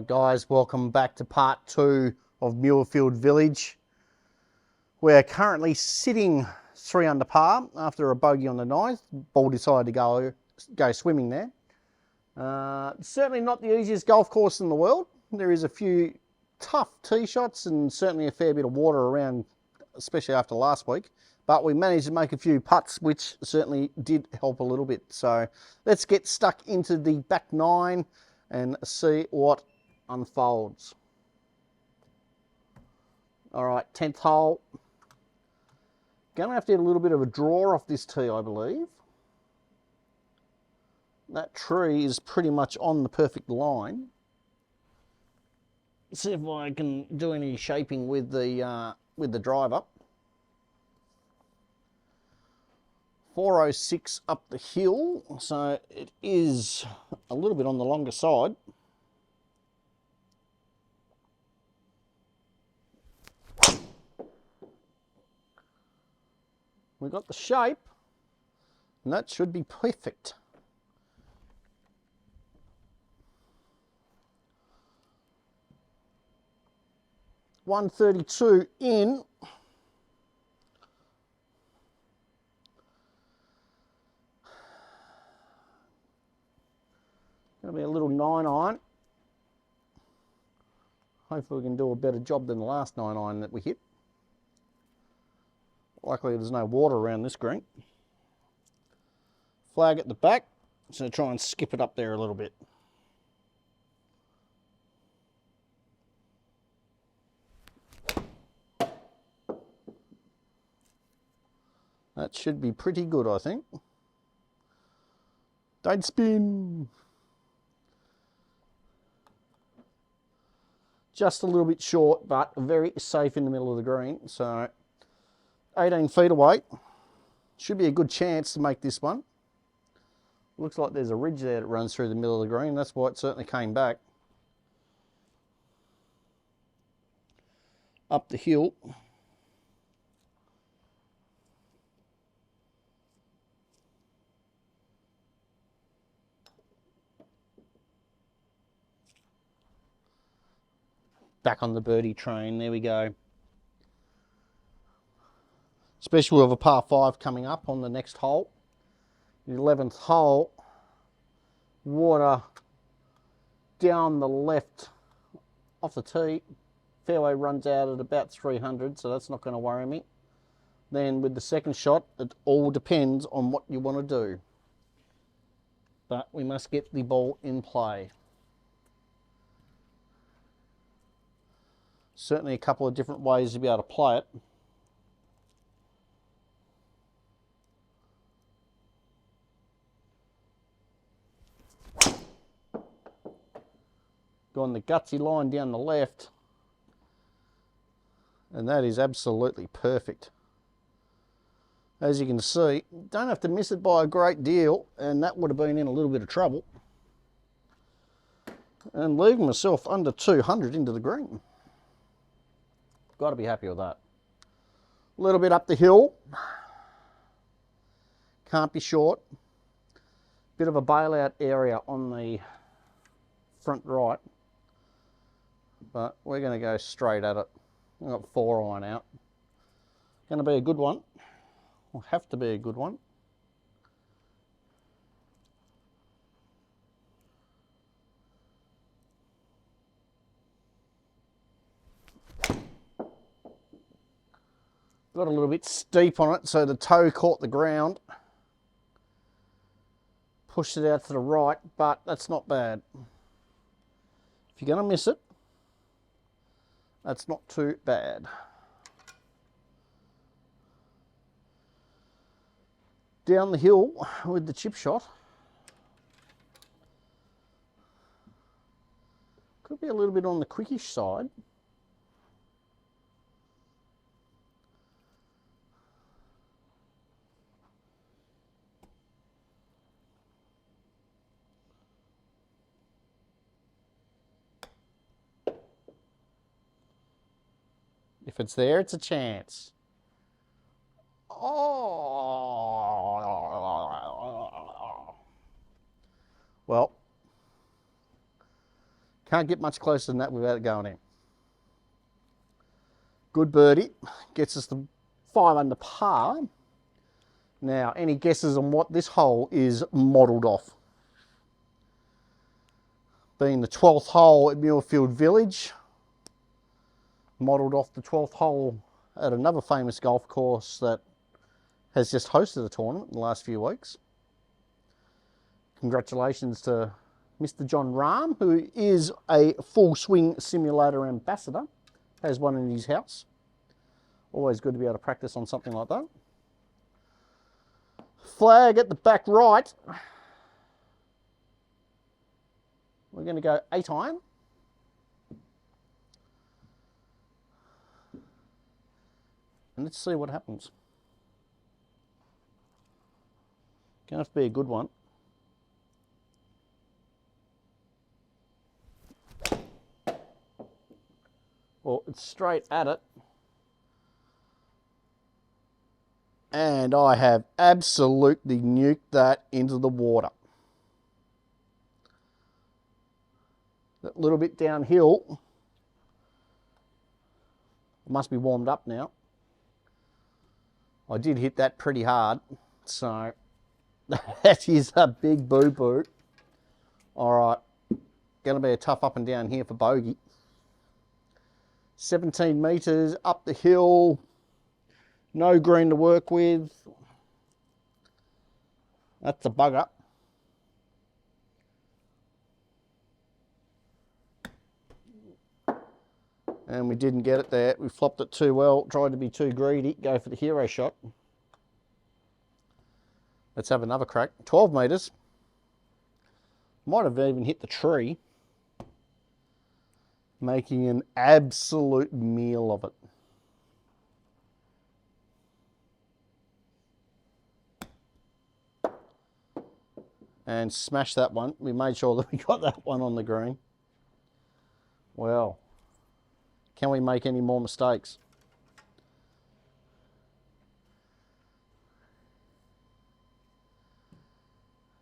Alright guys, welcome back to part 2 of Muirfield Village. We're currently sitting 3 under par after a bogey on the 9th. Ball decided to go swimming there. Certainly not the easiest golf course in the world. There is a few tough tee shots and certainly a fair bit of water around, especially after last week. But we managed to make a few putts, which certainly did help a little bit. So let's get stuck into the back 9 and see what unfolds. All right, 10th hole. Gonna have to get a little bit of a draw off this tee, I believe. That tree is pretty much on the perfect line. Let's see if I can do any shaping with the driver. 406 up the hill, so it is a little bit on the longer side. We got the shape, and that should be perfect. .132 in. Going to be a little 9-iron. Hopefully we can do a better job than the last 9-iron that we hit. Luckily there's no water around this green. Flag at the back, so try and skip it up there a little bit. That should be pretty good, I think. Don't spin. Just a little bit short, but very safe in the middle of the green. So 18 feet away. Should be a good chance to make this one. Looks like there's a ridge there that runs through the middle of the green. That's why it certainly came back. Up the hill. Back on the birdie train, there we go. Especially with a par 5 coming up on the next hole. The 11th hole, water down the left off the tee. Fairway runs out at about 300, so that's not going to worry me. Then with the second shot, it all depends on what you want to do. But we must get the ball in play. Certainly a couple of different ways to be able to play it. Gone the gutsy line down the left. And that is absolutely perfect. As you can see, don't have to miss it by a great deal, and that would have been in a little bit of trouble. And leaving myself under 200 into the green. Got to be happy with that. A little bit up the hill. Can't be short. Bit of a bailout area on the front right. But we're going to go straight at it. I've got 4-iron out. Going to be a good one. Will have to be a good one. Got a little bit steep on it, so the toe caught the ground. Pushed it out to the right, but that's not bad. If you're going to miss it, that's not too bad. Down the hill with the chip shot. Could be a little bit on the quickish side. If it's there, it's a chance. Oh. Well, Can't get much closer than that without it going in. Good birdie. Gets us to 5 under par. Now, any guesses on what this hole is modelled off? Being the 12th hole at Muirfield Village, modelled off the 12th hole at another famous golf course that has just hosted a tournament in the last few weeks. Congratulations to Mr. John Rahm, who is a Full Swing Simulator ambassador, has one in his house. Always good to be able to practice on something like that. Flag at the back right. We're going to go 8 iron. And let's see what happens. Gonna have to be a good one. Well, it's straight at it. And I have absolutely nuked that into the water. That little bit downhill must be warmed up now. I did hit that pretty hard, so that is a big boo-boo. All right, going to be a tough up and down here for bogey. 17 metres up the hill, no green to work with. That's a bugger. And we didn't get it there. We flopped it too well, tried to be too greedy, go for the hero shot. Let's have another crack. 12 metres. Might have even hit the tree. Making an absolute meal of it. And smash that one. We made sure that we got that one on the green. Well, can we make any more mistakes?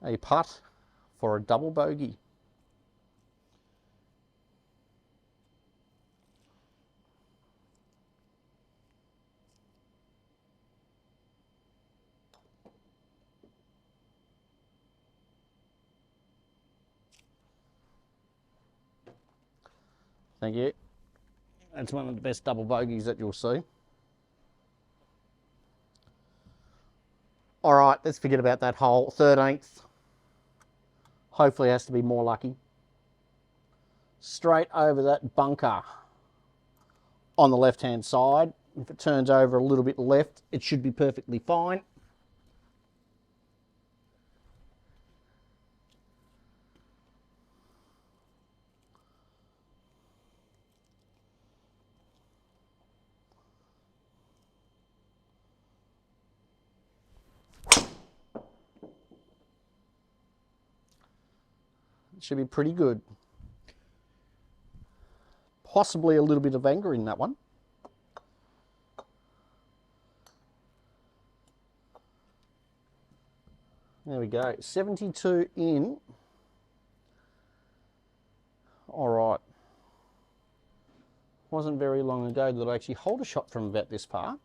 A putt for a double bogey. Thank you. That's one of the best double bogeys that you'll see. All right, let's forget about that hole. 13th. Hopefully it has to be more lucky. Straight over that bunker on the left-hand side. If it turns over a little bit left, it should be perfectly fine. Should be pretty good. Possibly a little bit of anger in that one. There we go. 72 in. All right. Wasn't very long ago that I actually holed a shot from about this far.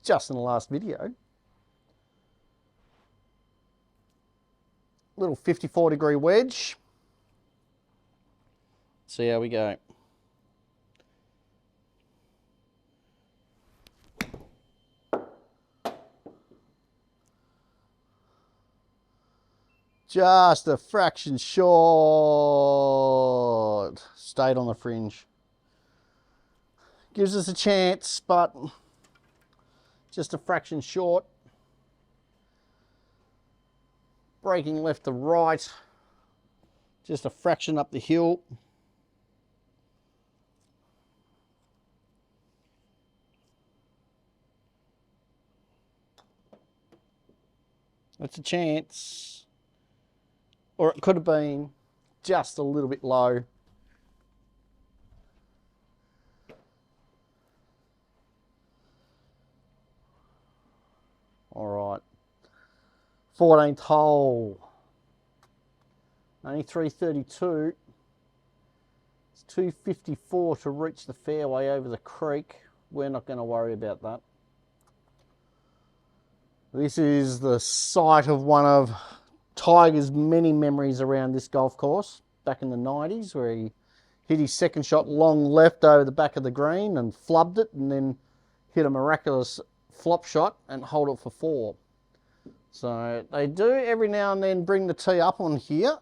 Just in the last video. Little 54-degree wedge. See how we go. Just a fraction short. Stayed on the fringe. Gives us a chance, but just a fraction short. Breaking left to right, just a fraction up the hill. That's a chance. Or it could have been just a little bit low. All right. 14th hole. Only 332. It's 254 to reach the fairway over the creek. We're not going to worry about that. This is the site of one of Tiger's many memories around this golf course back in the 90s, where he hit his second shot long left over the back of the green and flubbed it, and then hit a miraculous flop shot and hold it for 4. So they do every now and then bring the tee up on here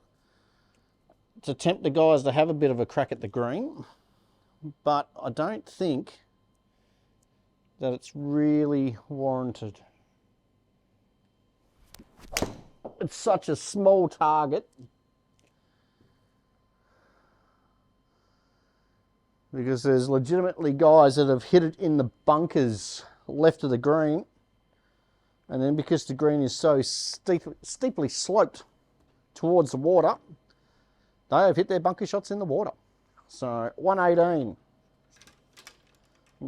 to tempt the guys to have a bit of a crack at the green, but I don't think that it's really warranted. It's such a small target because there's legitimately guys that have hit it in the bunkers left of the green, and then because the green is so steeply sloped towards the water, they have hit their bunker shots in the water. So 118.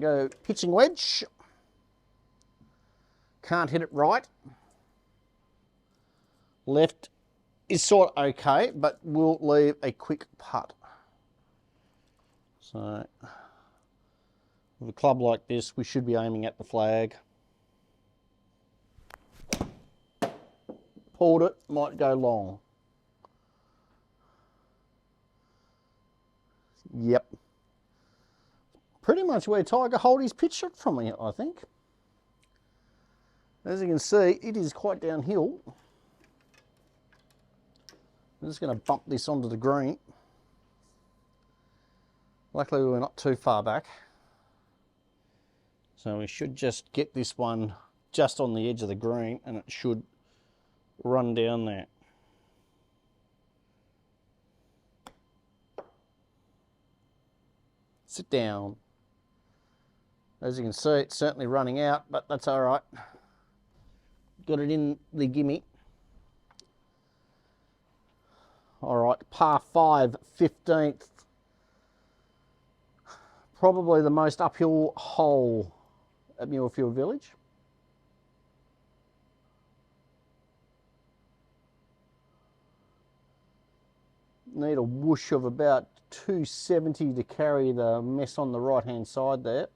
Go pitching wedge. Can't hit it right. Left is sort of okay, but we'll leave a quick putt. So with a club like this, we should be aiming at the flag. Pulled it, might go long. Yep. Pretty much where Tiger hold his pitch shot from me, I think. As you can see, it is quite downhill. I'm just going to bump this onto the green. Luckily we're not too far back. So we should just get this one just on the edge of the green and it should run down there. Sit down. As you can see, it's certainly running out, but that's all right. Got it in the gimme. All right, par 5, 15th. Probably the most uphill hole at Muirfield Village. Need a whoosh of about 270 to carry the mess on the right hand side there,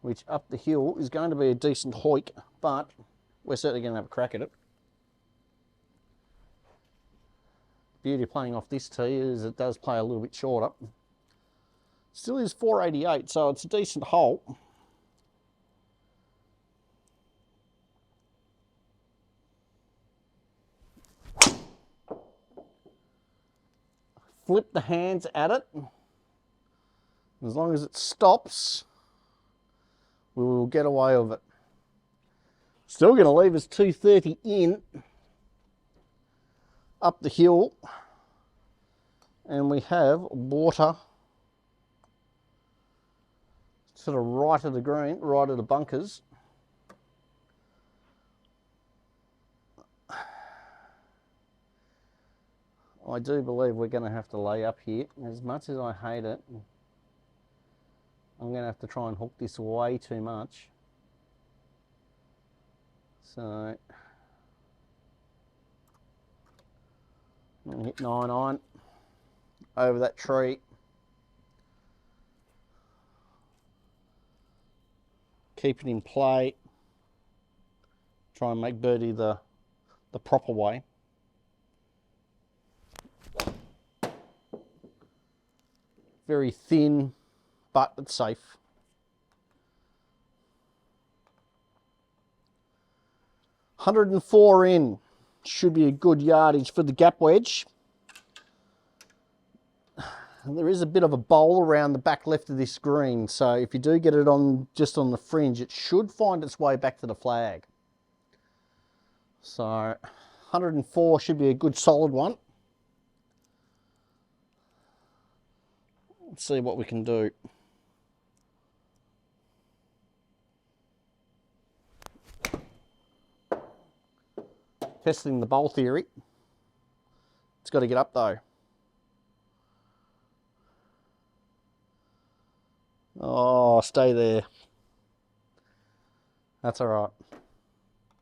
which up the hill is going to be a decent hoik, but we're certainly going to have a crack at it. Beauty of playing off this tee is it does play a little bit shorter. Still is 488, so it's a decent hole. Flip the hands at it. As long as it stops, we will get away with it. Still going to leave us 230 in, up the hill, and we have water to the right of the green, right of the bunkers. I do believe we're going to have to lay up here. As much as I hate it, I'm going to have to try and hook this way too much. So I'm going to hit 9 iron over that tree. Keep it in play. Try and make birdie the proper way. Very thin, but it's safe. $104 in. Should be a good yardage for the gap wedge. And there is a bit of a bowl around the back left of this green, so if you do get it on just on the fringe, it should find its way back to the flag. So 104 should be a good solid one. Let's see what we can do. Testing the bowl theory. It's got to get up though. Oh, stay there. That's all right.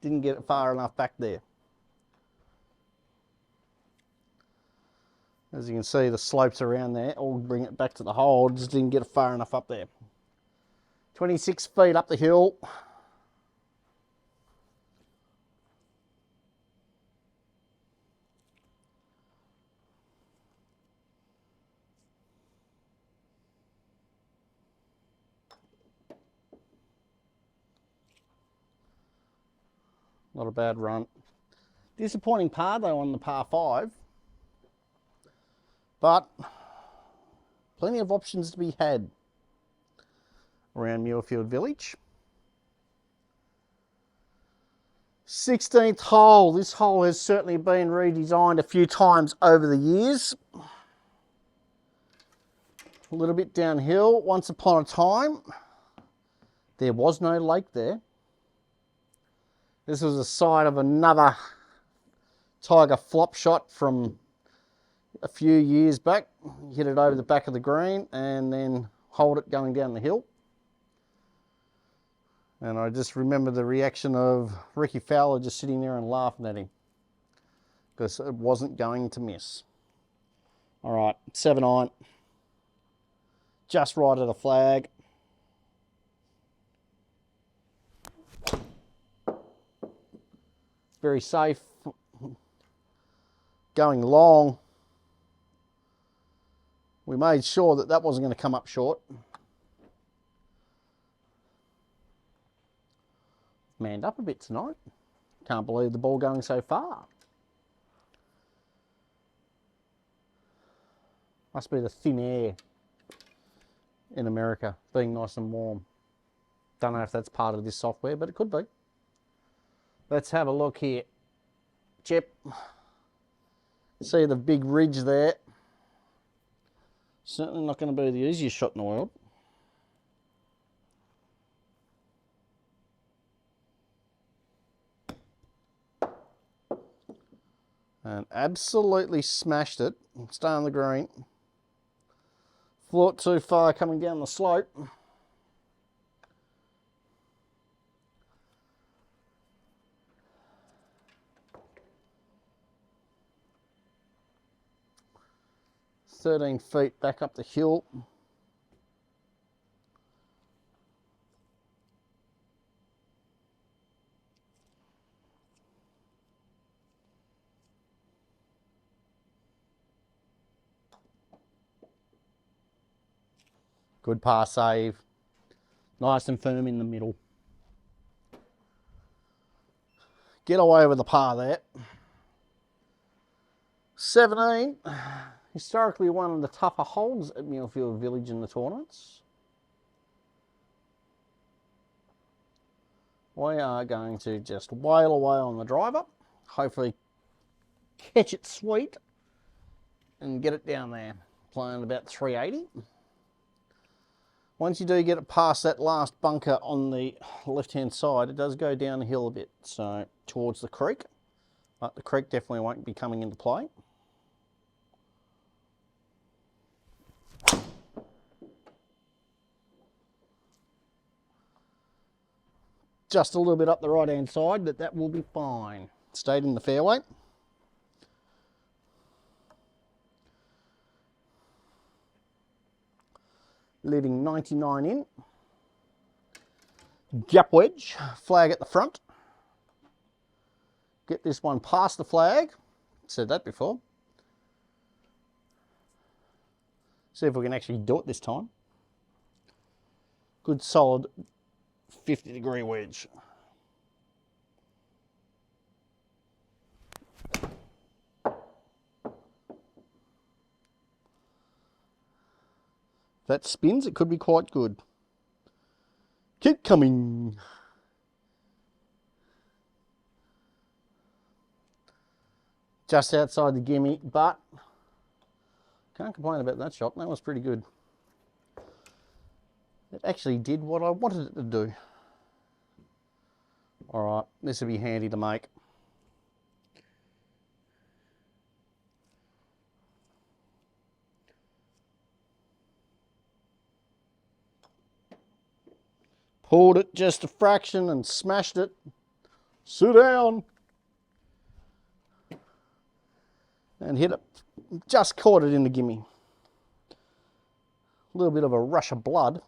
Didn't get it far enough back there. As you can see, the slopes around there all bring it back to the hole. Just didn't get far enough up there. 26 feet up the hill. Not a bad run. Disappointing par though on the par 5. But plenty of options to be had around Muirfield Village. 16th hole. This hole has certainly been redesigned a few times over the years. A little bit downhill. Once upon a time, there was no lake there. This was the site of another Tiger flop shot from a few years back. Hit it over the back of the green and then hold it going down the hill. And I just remember the reaction of Ricky Fowler just sitting there and laughing at him because it wasn't going to miss. All right, 7-iron. Just right of the flag. Very safe. Going long. We made sure that that wasn't going to come up short. Manned up a bit tonight. Can't believe the ball going so far. Must be the thin air in America being nice and warm. Don't know if that's part of this software, but it could be. Let's have a look here. Chip. See the big ridge there. Certainly not going to be the easiest shot in the world. And absolutely smashed it. Stay on the green. Flew it too far coming down the slope. "13 feet back up the hill." Good par save. Nice and firm in the middle. Get away with the par there. 17. Historically one of the tougher holes at Muirfield Village in the tournaments. We are going to just whale away on the driver. Hopefully catch it sweet and get it down there. Playing about 380. Once you do get it past that last bunker on the left-hand side, it does go down the hill a bit, so towards the creek. But the creek definitely won't be coming into play. Just a little bit up the right-hand side, but that will be fine. Stayed in the fairway. Leading 99 in. Gap wedge, flag at the front. Get this one past the flag. Said that before. See if we can actually do it this time. Good solid 50-degree wedge. If that spins, it could be quite good. Keep coming. Just outside the gimme, but can't complain about that shot. That was pretty good. It actually did what I wanted it to do. All right, this will be handy to make. Pulled it just a fraction and smashed it. Sit down. And hit it just caught it in the gimme. A little bit of a rush of blood.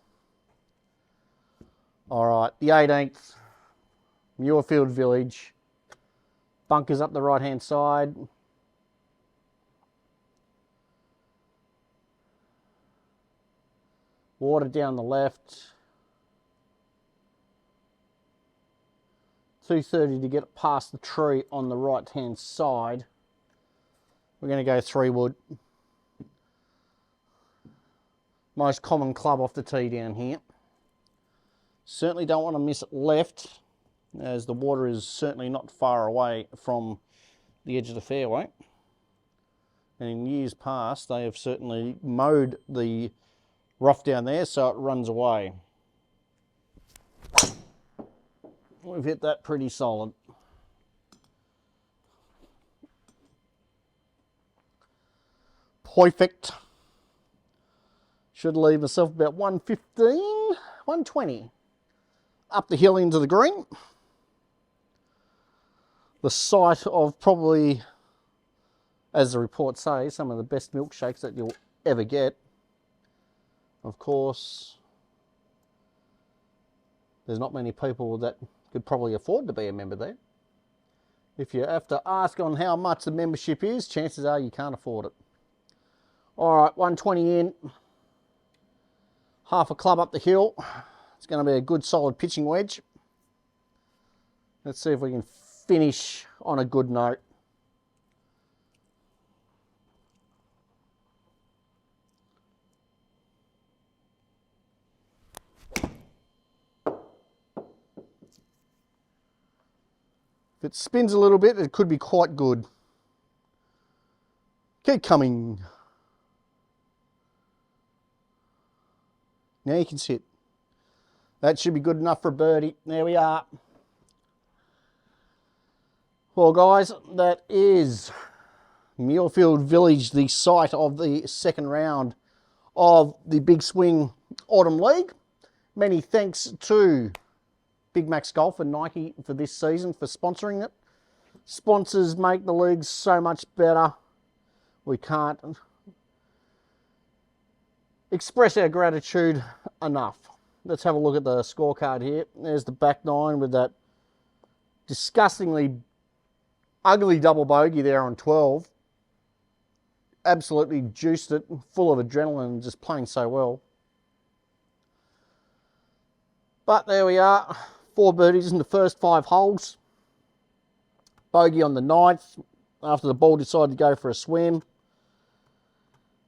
All right, the 18th, Muirfield Village. Bunkers up the right-hand side. Water down the left. 230 to get past the tree on the right-hand side. We're going to go 3 wood. Most common club off the tee down here. Certainly don't want to miss it left, as the water is certainly not far away from the edge of the fairway. And in years past, they have certainly mowed the rough down there so it runs away. We've hit that pretty solid. Perfect. Should leave myself about 115, 120. Up the hill into the green. The site of probably, as the reports say, some of the best milkshakes that you'll ever get. Of course, there's not many people that could probably afford to be a member there. If you have to ask on how much the membership is, chances are you can't afford it. All right, 120 in. Half a club up the hill. It's going to be a good solid pitching wedge. Let's see if we can finish on a good note. If it spins a little bit, it could be quite good. Keep coming. Now you can sit. That should be good enough for a birdie. There we are. Well, guys, that is Muirfield Village, the site of the second round of the Big Swing Autumn League. Many thanks to Big Max Golf and Nike for this season for sponsoring it. Sponsors make the leagues so much better. We can't express our gratitude enough. Let's have a look at the scorecard here. There's the back nine with that disgustingly ugly double bogey there on 12. Absolutely juiced it, full of adrenaline, just playing so well. But there we are. 4 birdies in the first 5 holes. Bogey on the 9th after the ball decided to go for a swim.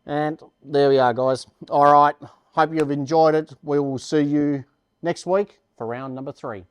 And there we are, guys. All right. Hope you've enjoyed it. We will see you next week for round number 3.